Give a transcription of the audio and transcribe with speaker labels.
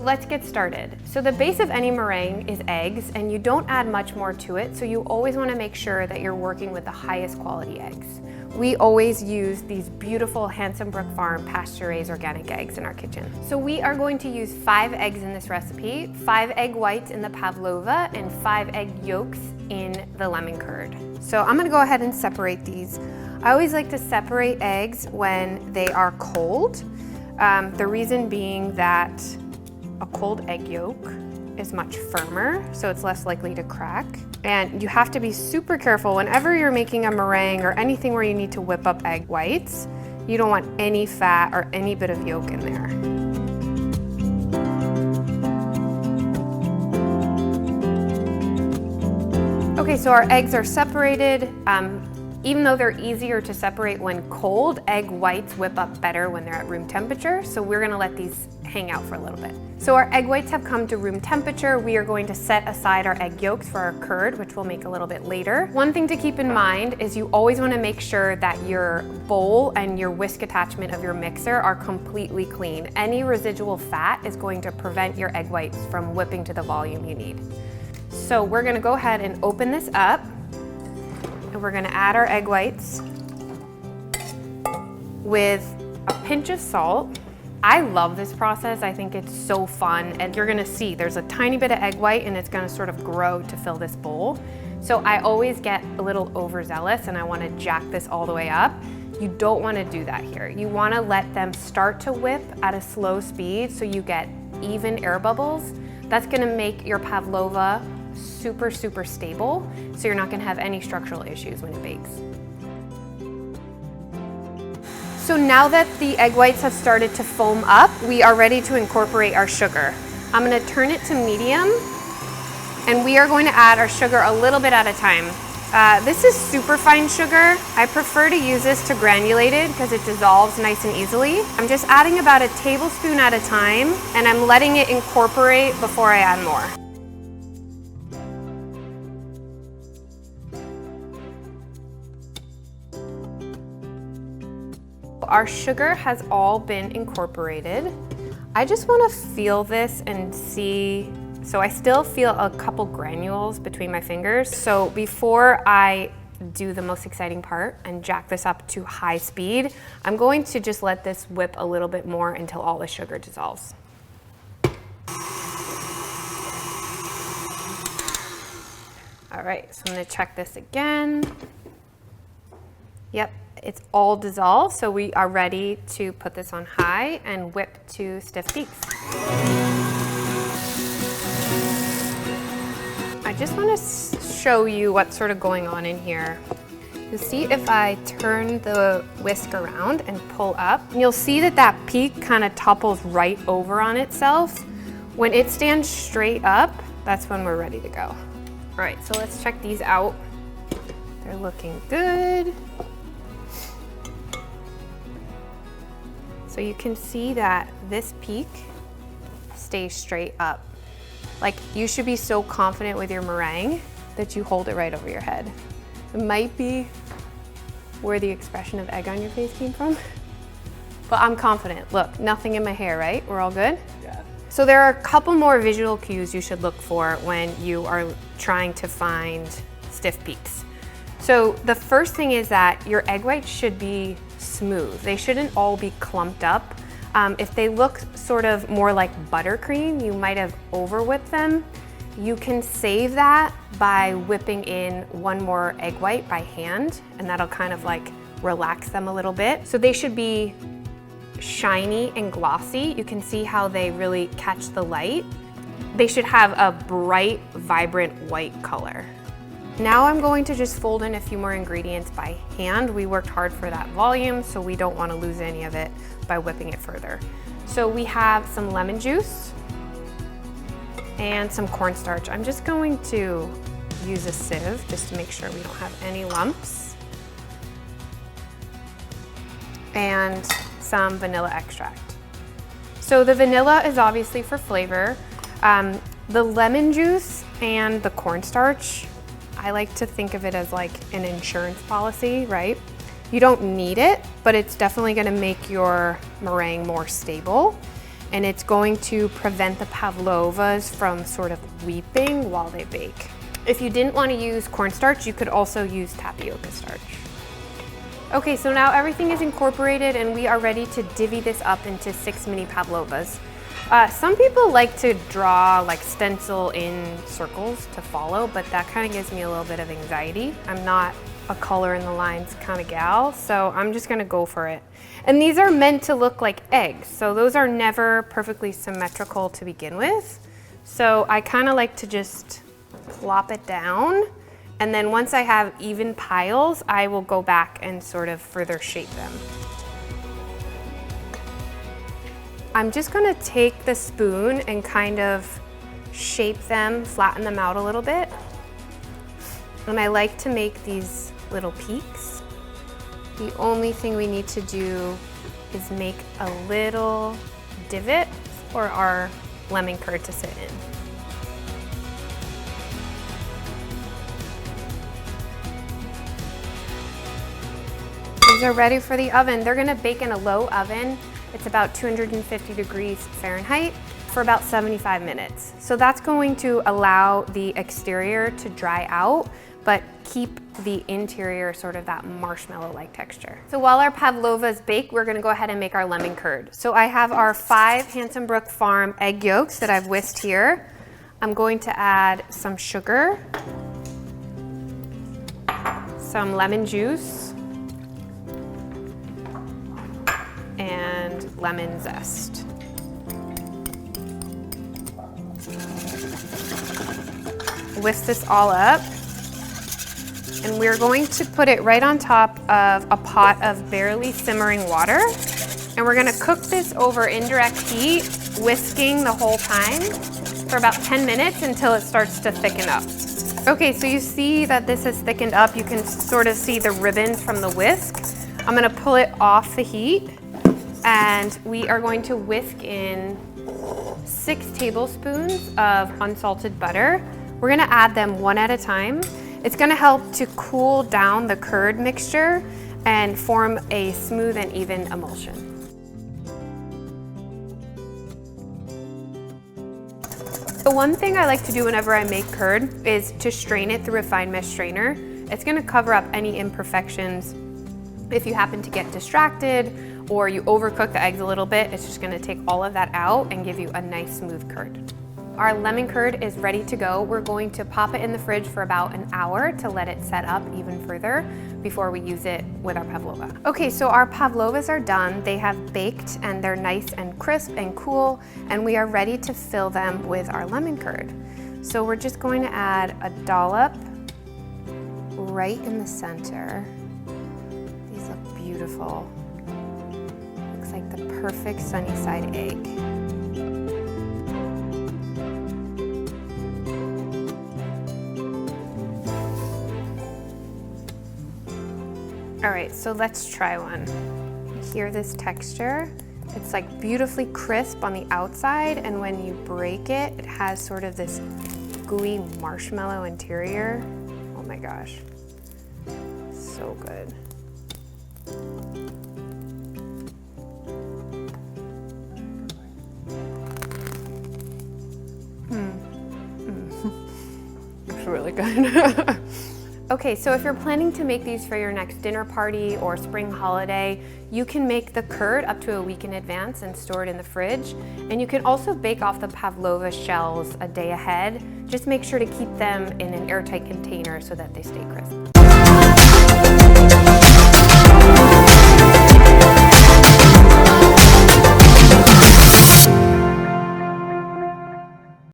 Speaker 1: Let's get started. So the base of any meringue is eggs, and you don't add much more to it, so you always want to make sure that you're working with the highest quality eggs. We always use these beautiful Handsome Brook Farm pasture-raised organic eggs in our kitchen. So we are going to use 5 eggs in this recipe, 5 egg whites in the pavlova, and 5 egg yolks in the lemon curd. So I'm gonna go ahead and separate these. I always like to separate eggs when they are cold. The reason being that a cold egg yolk is much firmer, so it's less likely to crack. And you have to be super careful whenever you're making a meringue or anything where you need to whip up egg whites. You don't want any fat or any bit of yolk in there. Okay, so our eggs are separated. Even though they're easier to separate when cold, egg whites whip up better when they're at room temperature, so we're gonna let these hang out for a little bit. So our egg whites have come to room temperature. We are going to set aside our egg yolks for our curd, which we'll make a little bit later. One thing to keep in mind is you always wanna make sure that your bowl and your whisk attachment of your mixer are completely clean. Any residual fat is going to prevent your egg whites from whipping to the volume you need. So we're gonna go ahead and open this up, and we're gonna add our egg whites with a pinch of salt. I love this process. I think it's so fun, and you're gonna see there's a tiny bit of egg white and it's gonna sort of grow to fill this bowl. So I always get a little overzealous and I wanna jack this all the way up. You don't wanna do that here. You wanna let them start to whip at a slow speed so you get even air bubbles. That's gonna make your pavlova super, super stable, so you're not gonna have any structural issues when it bakes. So now that the egg whites have started to foam up, we are ready to incorporate our sugar. I'm gonna turn it to medium, and we are going to add our sugar a little bit at a time. This is super fine sugar. I prefer to use this to granulate it because it dissolves nice and easily. I'm just adding about a tablespoon at a time, and I'm letting it incorporate before I add more. Our sugar has all been incorporated. I just want to feel this and see, so I still feel a couple granules between my fingers. So before I do the most exciting part and jack this up to high speed, I'm going to just let this whip a little bit more until all the sugar dissolves. All right, so I'm gonna check this again. Yep. It's all dissolved, so we are ready to put this on high and whip to stiff peaks. I just want to show you what's sort of going on in here. You'll see if I turn the whisk around and pull up, you'll see that that peak kind of topples right over on itself. When it stands straight up, that's when we're ready to go. All right, so let's check these out. They're looking good. So you can see that this peak stays straight up. Like, you should be so confident with your meringue that you hold it right over your head. It might be where the expression of egg on your face came from, but I'm confident. Look, nothing in my hair, right? We're all good? Yeah. So there are a couple more visual cues you should look for when you are trying to find stiff peaks. So the first thing is that your egg whites should be smooth. They shouldn't all be clumped up. If they look sort of more like buttercream, you might have over whipped them. You can save that by whipping in one more egg white by hand, and that'll kind of like relax them a little bit. So they should be shiny and glossy. You can see how they really catch the light. They should have a bright, vibrant white color. Now I'm going to just fold in a few more ingredients by hand. We worked hard for that volume, so we don't want to lose any of it by whipping it further. So we have some lemon juice and some cornstarch. I'm just going to use a sieve just to make sure we don't have any lumps. and some vanilla extract. So the vanilla is obviously for flavor. The lemon juice and the cornstarch, I like to think of it as like an insurance policy, right? You don't need it, but it's definitely gonna make your meringue more stable, and it's going to prevent the pavlovas from sort of weeping while they bake. If you didn't want to use cornstarch, you could also use tapioca starch. Okay, so now everything is incorporated and we are ready to divvy this up into 6 mini pavlovas. Some people like to draw like stencil in circles to follow, but that kind of gives me a little bit of anxiety. I'm not a color in the lines kind of gal, so I'm just gonna go for it. And these are meant to look like eggs, so those are never perfectly symmetrical to begin with. So I kind of like to just plop it down, and then once I have even piles, I will go back and sort of further shape them. I'm just gonna take the spoon and kind of shape them, flatten them out a little bit. And I like to make these little peaks. The only thing we need to do is make a little divot for our lemon curd to sit in. These are ready for the oven. They're gonna bake in a low oven. It's about 250 degrees Fahrenheit for about 75 minutes. So that's going to allow the exterior to dry out, but keep the interior sort of that marshmallow-like texture. So while our pavlovas bake, we're gonna go ahead and make our lemon curd. So I have our 5 Hanson Brook Farm egg yolks that I've whisked here. I'm going to add some sugar, some lemon juice, and lemon zest. Whisk this all up, and we're going to put it right on top of a pot of barely simmering water, and we're gonna cook this over indirect heat, whisking the whole time for about 10 minutes until it starts to thicken up. Okay, so you see that this has thickened up. You can sort of see the ribbons from the whisk. I'm gonna pull it off the heat, and we are going to whisk in 6 tablespoons of unsalted butter. We're gonna add them one at a time. It's gonna help to cool down the curd mixture and form a smooth and even emulsion. The one thing I like to do whenever I make curd is to strain it through a fine mesh strainer. It's gonna cover up any imperfections. If you happen to get distracted or you overcook the eggs a little bit, it's just gonna take all of that out and give you a nice smooth curd. Our lemon curd is ready to go. We're going to pop it in the fridge for about an hour to let it set up even further before we use it with our pavlova. Okay, so our pavlovas are done. They have baked and they're nice and crisp and cool, and we are ready to fill them with our lemon curd. So we're just going to add a dollop right in the center. These look beautiful. Looks like the perfect sunny side egg. All right, so let's try one. Hear this texture? It's like beautifully crisp on the outside, and when you break it, it has sort of this gooey marshmallow interior. Oh my gosh, so good. It's really good. Okay, so if you're planning to make these for your next dinner party or spring holiday, you can make the curd up to a week in advance and store it in the fridge. And you can also bake off the pavlova shells a day ahead. Just make sure to keep them in an airtight container so that they stay crisp.